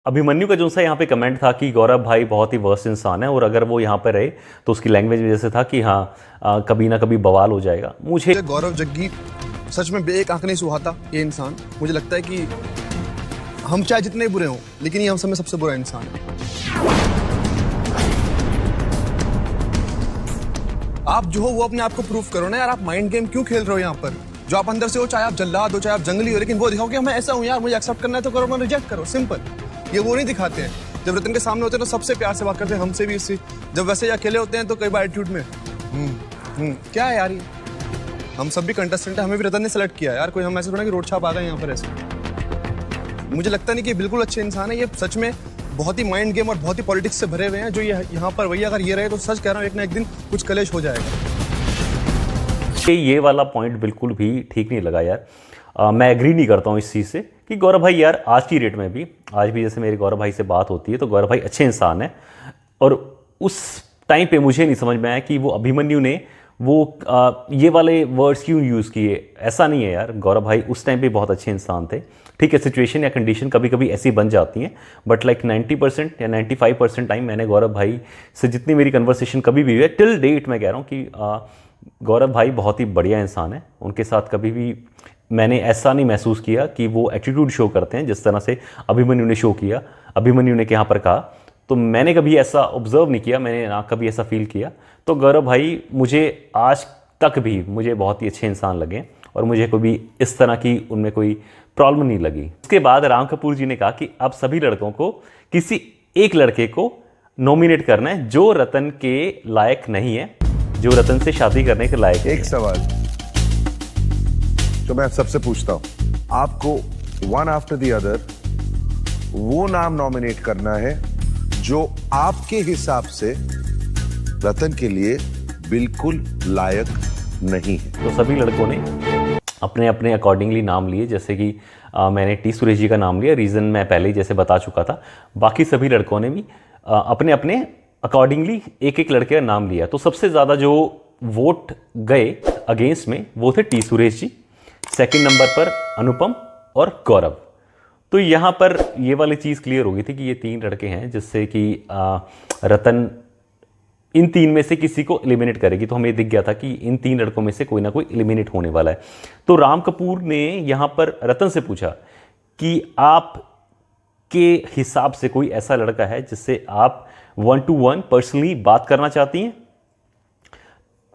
अभिमन्यु का जो सा यहाँ पे कमेंट था कि गौरव भाई बहुत ही वर्स्ट इंसान है और अगर वो यहाँ पे रहे तो उसकी लैंग्वेज में जैसे था कि हाँ कभी ना कभी बवाल हो जाएगा। मुझे गौरव जग्गी सच में एक आंख नहीं सुहाता ये इंसान। मुझे लगता है कि हम चाहे जितने बुरे हों लेकिन ये हम सब में सबसे बुरा इंसान है। आप जो हो वो अपने आप को प्रूव करो ना यार। आप माइंड गेम क्यों खेल रहे हो यहाँ पर? जो आप अंदर से हो, चाहे आप जल्लाद हो चाहे आप जंगली हो, लेकिन वो दिखाओ कि मैं ऐसा हूँ यार, मुझे एक्सेप्ट करना है तो करो, मैं रिजेक्ट करो, सिंपल। ये वो नहीं दिखाते हैं। जब रतन के सामने होते हैं तो सबसे प्यार से बात करते हैं, हमसे भी इससे। जब वैसे ही अकेले होते हैं तो कई बार एटीट्यूड में क्या है यार ये। हम सब भी कंटेस्टेंट है, हमें भी रतन ने सेलेक्ट किया यार। कोई हम ऐसे थोड़ा कि रोड छाप आ गए यहाँ पर ऐसे। मुझे लगता नहीं कि बिल्कुल अच्छे इंसान है ये। सच में बहुत ही माइंड गेम और बहुत ही पॉलिटिक्स से भरे हुए हैं जो ये यहाँ पर। वही अगर ये रहे तो सच कह रहा हूँ एक ना एक दिन कुछ कलेश हो जाएगा। ये वाला पॉइंट बिल्कुल भी ठीक नहीं लगा यार। मैं एग्री नहीं करता हूँ इस चीज़ से कि गौरव भाई यार आज की डेट में भी, आज भी जैसे मेरे गौरव भाई से बात होती है तो गौरव भाई अच्छे इंसान है। और उस टाइम पे मुझे नहीं समझ में आया कि वो अभिमन्यु ने वो ये वाले वर्ड्स क्यों यूज़ किए। ऐसा नहीं है यार, गौरव भाई उस टाइम पे बहुत अच्छे इंसान थे। ठीक है, सिचुएशन या कंडीशन कभी कभी ऐसी बन जाती हैं, बट लाइक 90% या 95% टाइम मैंने गौरव भाई से जितनी मेरी कन्वर्सेशन कभी भी हुई है टिल डेट, मैं कह रहा हूँ कि गौरव भाई बहुत ही बढ़िया इंसान है। उनके साथ कभी भी मैंने ऐसा नहीं महसूस किया कि वो एटीट्यूड शो करते हैं जिस तरह से अभिमन्यु ने शो किया। अभिमन्यु ने यहाँ पर कहा तो मैंने कभी ऐसा ऑब्जर्व नहीं किया, मैंने ना कभी ऐसा फील किया। तो गौरव भाई मुझे आज तक भी मुझे बहुत ही अच्छे इंसान लगे और मुझे कभी इस तरह की उनमें कोई प्रॉब्लम नहीं लगी। उसके बाद राम कपूर जी ने कहा कि अब सभी लड़कों को किसी एक लड़के को नॉमिनेट करना है जो रतन के लायक नहीं है, जो रतन से शादी करने के लायक है। एक सवाल जो मैं सबसे पूछता हूं, आपको वन आफ्टर द अदर वो नाम नॉमिनेट करना है जो आपके हिसाब से रतन के लिए बिल्कुल लायक नहीं है। तो सभी लड़कों ने अपने अपने अकॉर्डिंगली नाम लिए, जैसे कि मैंने टी सुरेश जी का नाम लिया, रीज़न मैं पहले ही जैसे बता चुका था। बाकी सभी लड़कों ने भी अपने अपने अकॉर्डिंगली एक एक लड़के का नाम लिया। तो सबसे ज़्यादा जो वोट गए अगेंस्ट में वो थे T Suresh ji, second number पर अनुपम और गौरव। तो यहाँ पर ये वाली चीज़ क्लियर हो गई थी कि ये तीन लड़के हैं जिससे कि रतन इन तीन में से किसी को एलिमिनेट करेगी। तो हमें दिख गया था कि इन तीन लड़कों में से कोई ना कोई एलिमिनेट होने वाला है। तो राम कपूर ने यहाँ पर रतन से पूछा कि आप के हिसाब से कोई ऐसा लड़का है जिससे आप 1 to 1 पर्सनली बात करना चाहती हैं।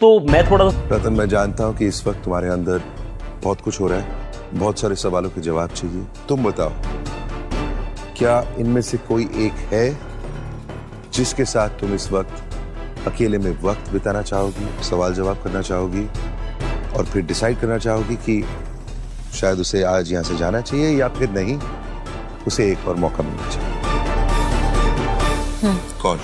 तो मैं थोड़ा रतन, मैं जानता हूं कि इस वक्त तुम्हारे अंदर बहुत कुछ हो रहा है, बहुत सारे सवालों के जवाब चाहिए। तुम बताओ, क्या इनमें से कोई एक है जिसके साथ तुम इस वक्त अकेले में वक्त बिताना चाहोगी, सवाल जवाब करना चाहोगी और फिर डिसाइड करना चाहोगी कि शायद उसे आज यहां से जाना चाहिए या फिर नहीं, उसे एक और मौका मिलना चाहिए? कौन?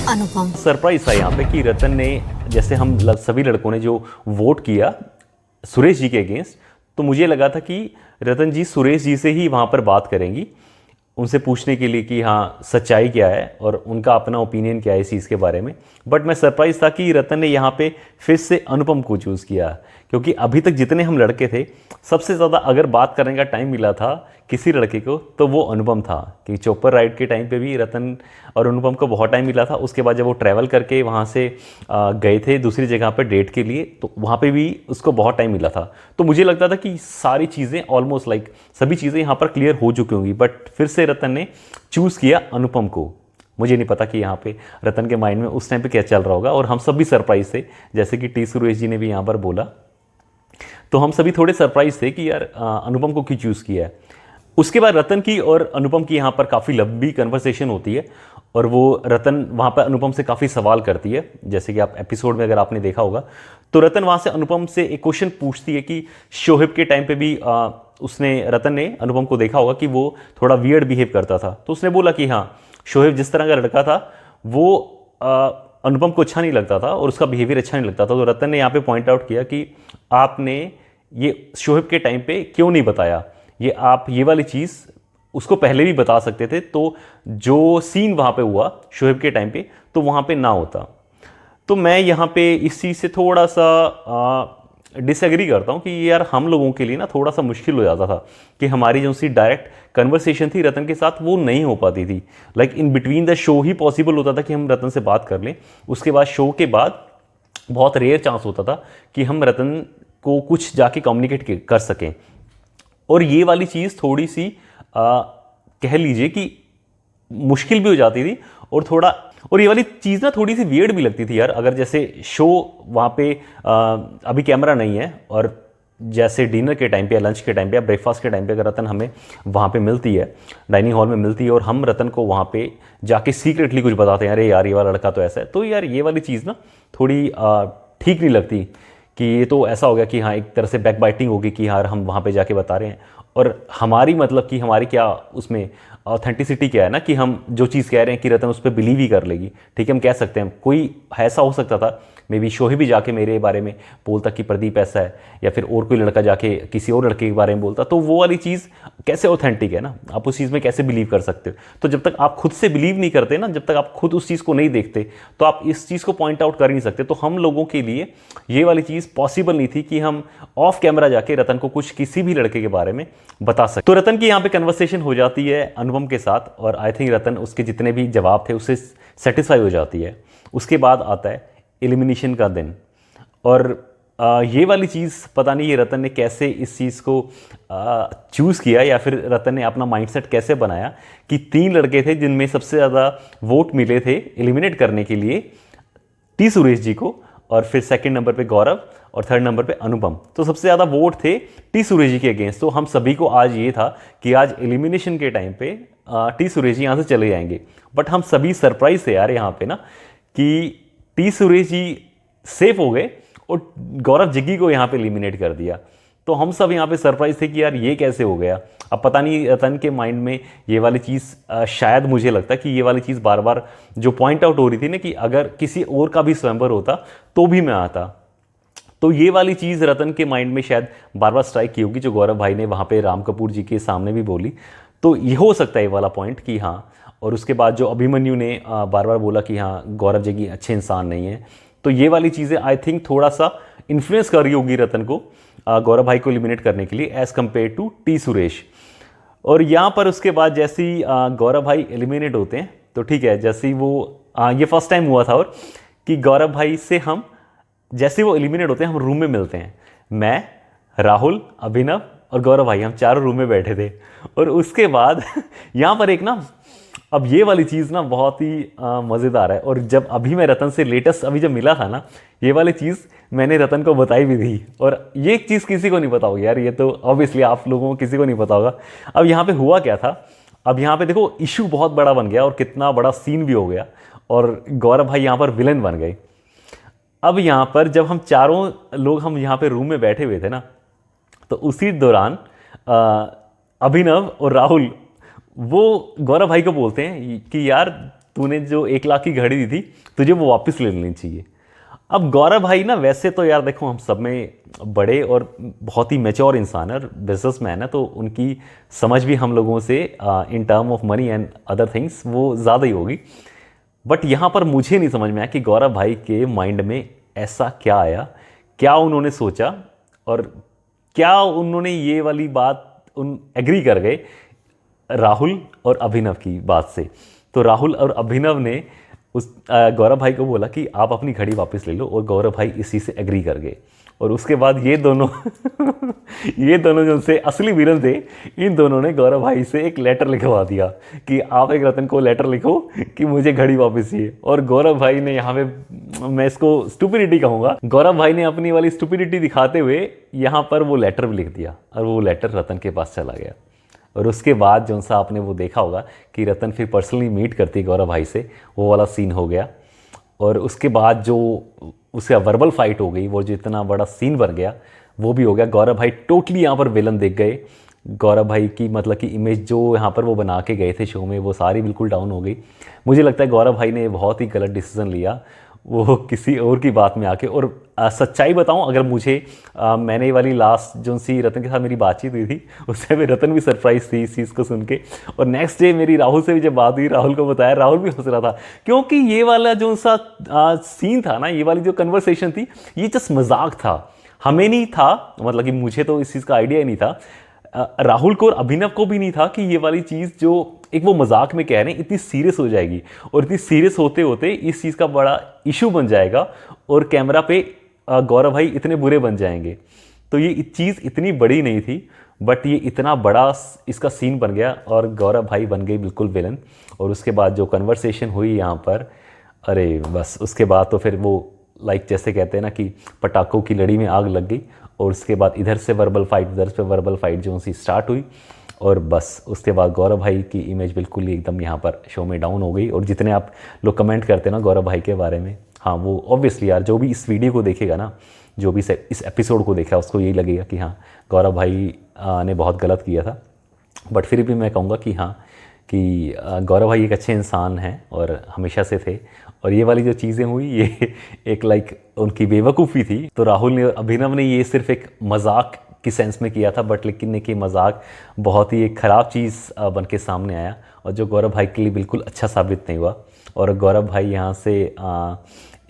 अनुपम। सरप्राइज था यहाँ पे कि रतन ने, जैसे हम सभी लड़कों ने जो वोट किया सुरेश जी के अगेंस्ट, तो मुझे लगा था कि रतन जी सुरेश जी से ही वहाँ पर बात करेंगी, उनसे पूछने के लिए कि हाँ सच्चाई क्या है और उनका अपना ओपिनियन क्या है इस चीज़ के बारे में। बट मैं सरप्राइज था कि रतन ने यहाँ पे फिर से अनुपम को चूज़ किया, क्योंकि अभी तक जितने हम लड़के थे सबसे ज़्यादा अगर बात करने का टाइम मिला था किसी लड़के को तो वो अनुपम था। कि चोपर राइड के टाइम पे भी रतन और अनुपम को बहुत टाइम मिला था। उसके बाद जब वो ट्रैवल करके वहाँ से गए थे दूसरी जगह पर डेट के लिए, तो वहाँ पे भी उसको बहुत टाइम मिला था। तो मुझे लगता था कि सारी चीज़ें ऑलमोस्ट लाइक सभी चीज़ें यहाँ पर क्लियर हो चुकी होंगी, बट फिर से रतन ने चूज़ किया अनुपम को। मुझे नहीं पता कि यहाँ पे रतन के माइंड में उस टाइम पे क्या चल रहा होगा, और हम सब भी सरप्राइज थे, जैसे कि टी सुरेश जी ने भी यहाँ पर बोला। तो हम सभी थोड़े सरप्राइज थे कि यार अनुपम को क्यों चूज़ किया है। उसके बाद रतन की और अनुपम की यहाँ पर काफ़ी लंबी कन्वर्सेशन होती है और वो रतन वहाँ पर अनुपम से काफ़ी सवाल करती है। जैसे कि आप एपिसोड में अगर आपने देखा होगा तो रतन वहाँ से अनुपम से एक क्वेश्चन पूछती है कि शोहेब के टाइम पे भी रतन ने अनुपम को देखा होगा कि वो थोड़ा वियर्ड बिहेव करता था। तो उसने बोला कि हाँ, शोहेब जिस तरह का लड़का था वो अनुपम को अच्छा नहीं लगता था और उसका बिहेवियर अच्छा नहीं लगता था। तो रतन ने यहाँ पे पॉइंट आउट किया कि आपने ये शोएब के टाइम पे क्यों नहीं बताया, ये आप ये वाली चीज़ उसको पहले भी बता सकते थे, तो जो सीन वहाँ पे हुआ शोएब के टाइम पे तो वहाँ पे ना होता। तो मैं यहाँ पे इस चीज़ से थोड़ा सा डिसएग्री करता हूँ कि यार हम लोगों के लिए ना थोड़ा सा मुश्किल हो जाता था कि हमारी जो सी डायरेक्ट कन्वर्सेशन थी रतन के साथ वो नहीं हो पाती थी। Like in between the show he possible होता था कि हम रतन से बात कर लें, उसके बाद शो के बाद बहुत रेयर चांस होता था कि हम रतन को कुछ जाके कम्युनिकेट कर सकें। और ये वाली चीज़ थोड़ी सी कह लीजिए कि मुश्किल भी हो जाती थी और ये वाली चीज़ ना थोड़ी सी वियर्ड भी लगती थी यार। अगर जैसे शो वहाँ पे अभी कैमरा नहीं है और जैसे डिनर के टाइम पे या लंच के टाइम पे या ब्रेकफास्ट के टाइम पे अगर रतन हमें वहाँ पे मिलती है, डाइनिंग हॉल में मिलती है और हम रतन को वहाँ पे जाके सीक्रेटली कुछ बताते हैं, अरे यार ये वाला लड़का तो ऐसा है, तो यार ये वाली चीज़ ना थोड़ी ठीक नहीं लगती कि ये तो ऐसा हो गया कि हाँ एक तरह से बैक बाइटिंग होगी कि यार हम वहाँ पे जाके बता रहे हैं और हमारी मतलब कि हमारी क्या उसमें ऑथेंटिसिटी क्या है ना कि हम जो चीज़ कह रहे हैं कि रतन उस पर बिलीव ही कर लेगी। ठीक है, हम कह सकते हैं कोई ऐसा हो सकता था मे बी शोएब भी जाके मेरे बारे में बोलता कि प्रदीप ऐसा है, या फिर और कोई लड़का जाके किसी और लड़के के बारे में बोलता, तो वो वाली चीज़ कैसे ऑथेंटिक है ना, आप उस चीज़ में कैसे बिलीव कर सकते हो। तो जब तक आप खुद से बिलीव नहीं करते ना, जब तक आप खुद उस चीज़ को नहीं देखते तो आप इस चीज़ को पॉइंट आउट कर नहीं सकते। तो हम लोगों के लिए ये वाली चीज़ पॉसिबल नहीं थी कि हम ऑफ कैमरा जाके रतन को कुछ किसी भी लड़के के बारे में बता सकते। तो रतन की यहाँ पे कन्वर्सेशन हो जाती है अनुपम के साथ और आई थिंक रतन उसके जितने भी जवाब थे उससे सेटिस्फाई हो जाती है। उसके बाद आता है एलिमिनेशन का दिन और ये वाली चीज़ पता नहीं ये रतन ने कैसे इस चीज़ को चूज़ किया या फिर रतन ने अपना माइंडसेट कैसे बनाया कि 3 लड़के थे जिनमें सबसे ज़्यादा वोट मिले थे एलिमिनेट करने के लिए टी सुरेश जी को, और फिर सेकंड नंबर पे गौरव और थर्ड नंबर पे अनुपम। तो सबसे ज़्यादा वोट थे टी सुरेश जी के अगेंस्ट। तो हम सभी को आज ये था कि आज एलिमिनेशन के टाइम पे टी सुरेश जी यहाँ से चले जाएंगे, बट हम सभी सरप्राइज थे यार यहाँ पे ना कि टी सुरेश जी सेफ हो गए और गौरव जिग्गी को यहाँ पे एलिमिनेट कर दिया। तो हम सब यहाँ पे सरप्राइज थे कि यार ये कैसे हो गया। अब पता नहीं रतन के माइंड में ये वाली चीज़ शायद मुझे लगता है कि ये वाली चीज़ बार बार जो पॉइंट आउट हो रही थी ना कि अगर किसी और का भी स्वयंवर होता तो भी मैं आता, तो ये वाली चीज़ रतन के माइंड में शायद बार बार स्ट्राइक की होगी जो गौरव भाई ने वहाँ पे राम कपूर जी के सामने भी बोली। तो ये हो सकता है ये वाला पॉइंट कि हाँ, और उसके बाद जो अभिमन्यु ने बार बार बोला कि हाँ गौरव जग्गी अच्छे इंसान नहीं है, तो ये वाली चीज़ें आई थिंक थोड़ा सा इन्फ्लुएंस कर रही होगी रतन को गौरव भाई को एलिमिनेट करने के लिए as compare to T Suresh. और यहाँ पर उसके बाद जैसे ही गौरव भाई एलिमिनेट होते हैं तो ठीक है, जैसे ही वो ये फर्स्ट टाइम हुआ था और कि गौरव भाई से हम जैसे वो एलिमिनेट होते हैं हम रूम में मिलते हैं, मैं, राहुल, अभिनव और गौरव भाई, हम चारों रूम में बैठे थे। और उसके बाद यहाँ पर एक ना अब ये वाली चीज़ ना बहुत ही मज़ेदार है। और जब अभी मैं रतन से लेटेस्ट अभी जब मिला था ना, ये वाली चीज़ मैंने रतन को बताई भी थी और ये एक चीज़ किसी को नहीं पता होगी यार, ये तो ऑब्वियसली आप लोगों को किसी को नहीं पता होगा। अब यहाँ पे हुआ क्या था, अब यहाँ पे देखो इशू बहुत बड़ा बन गया और कितना बड़ा सीन भी हो गया और गौरव भाई यहाँ पर विलन बन गए। अब यहाँ पर जब हम चारों लोग हम यहाँ पे रूम में बैठे हुए थे ना, तो उसी दौरान अभिनव और राहुल वो गौरव भाई को बोलते हैं कि यार तूने जो 1 लाख की घड़ी दी थी तुझे वो वापस ले लेनी चाहिए। अब गौरव भाई ना वैसे तो यार देखो हम सब में बड़े और बहुत ही मैच्योर इंसान है और बिजनेसमैन है, तो उनकी समझ भी हम लोगों से in term of money and other things वो ज़्यादा ही होगी। बट यहाँ पर मुझे नहीं समझ में आया कि गौरव भाई के माइंड में ऐसा क्या आया, क्या उन्होंने सोचा और क्या उन्होंने ये वाली बात एग्री कर गए राहुल और अभिनव की बात से। तो राहुल और अभिनव ने उस गौरव भाई को बोला कि आप अपनी घड़ी वापस ले लो और गौरव भाई इसी से एग्री कर गए। और उसके बाद ये दोनों ये दोनों जो उनसे असली विलन थे, इन दोनों ने गौरव भाई से एक लेटर लिखवा दिया कि आप एक रतन को लेटर लिखो कि मुझे घड़ी वापस चाहिए। और गौरव भाई ने यहाँ पे, मैं इसको स्टुपिडिटी कहूँगा, गौरव भाई ने अपनी वाली स्टुपिडिटी दिखाते हुए यहाँ पर वो लेटर भी लिख दिया और वो लेटर रतन के पास चला गया। और उसके बाद जो सा आपने वो देखा होगा कि रतन फिर पर्सनली मीट करती है गौरव भाई से, वो वाला सीन हो गया। और उसके बाद जो उसका वर्बल फाइट हो गई, वो जो इतना बड़ा सीन बन गया वो भी हो गया। गौरव भाई टोटली यहाँ पर विलन दिख गए। गौरव भाई की मतलब कि इमेज जो यहाँ पर वो बना के गए थे शो में, वो सारी बिल्कुल डाउन हो गई। मुझे लगता है गौरव भाई ने बहुत ही गलत डिसीजन लिया। वो किसी और की बात में आके। और सच्चाई बताऊं, अगर मुझे मैंने ये वाली लास्ट जो सी रतन के साथ मेरी बातचीत हुई थी, उससे भी रतन भी सरप्राइज थी इस चीज़ को सुन के। और नेक्स्ट डे मेरी राहुल से भी जब बात हुई, राहुल को बताया, राहुल भी हंस रहा था, क्योंकि ये वाला जो सा सीन था ना, ये वाली जो कन्वर्सेशन थी, ये जस्ट मजाक था, हमें नहीं था, मतलब कि मुझे तो इस चीज़ का आइडिया ही नहीं था, राहुल को और अभिनव को भी नहीं था कि ये वाली चीज़ जो एक वो मजाक में कह रहे हैं इतनी सीरियस हो जाएगी, और इतनी सीरियस होते होते इस चीज़ का बड़ा इशू बन जाएगा और कैमरा पे गौरव भाई इतने बुरे बन जाएंगे। तो ये चीज़ इतनी बड़ी नहीं थी, बट ये इतना बड़ा इसका सीन बन गया और गौरव भाई बन गई बिल्कुल विलन। और उसके बाद जो कन्वर्सेशन हुई यहाँ पर, अरे बस उसके बाद तो फिर वो जैसे कहते हैं ना कि पटाखों की लड़ी में आग लग गई। और उसके बाद इधर से वर्बल फाइट, उधर से वर्बल फाइट जो सी स्टार्ट हुई, और बस उसके बाद गौरव भाई की इमेज बिल्कुल ही एकदम यहाँ पर शो में डाउन हो गई। और जितने आप लोग कमेंट करते हैं ना गौरव भाई के बारे में, हाँ वो ऑब्वियसली यार, जो भी इस वीडियो को देखेगा ना, जो भी इस एपिसोड को देखा, उसको यही लगेगा कि हाँ गौरव भाई ने बहुत गलत किया था। बट फिर भी मैं कहूँगा कि हाँ, कि गौरव भाई एक अच्छे इंसान हैं और हमेशा से थे। और ये वाली जो चीज़ें हुई, ये एक उनकी बेवकूफ़ी थी। तो राहुल ने, अभिनव ने ये सिर्फ एक मजाक की सेंस में किया था, बट लेकिन कि मजाक बहुत ही एक ख़राब चीज़ बन के सामने आया, और जो गौरव भाई के लिए बिल्कुल अच्छा साबित नहीं हुआ। और गौरव भाई यहाँ से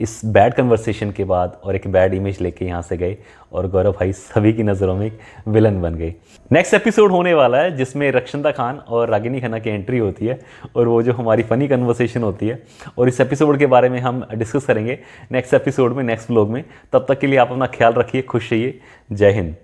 इस बैड कन्वर्सेशन के बाद और एक बैड इमेज लेके यहाँ से गए, और गौरव भाई सभी की नज़रों में एक विलन बन गए। नेक्स्ट एपिसोड होने वाला है जिसमें रक्षंदा खान और रागिनी खन्ना की एंट्री होती है, और वो जो हमारी फ़नी कन्वर्सेशन होती है, और इस एपिसोड के बारे में हम डिस्कस करेंगे नेक्स्ट एपिसोड में, नेक्स्ट व्लॉग में। तब तक के लिए आप अपना ख्याल रखिए, खुश रहिए, जय हिंद।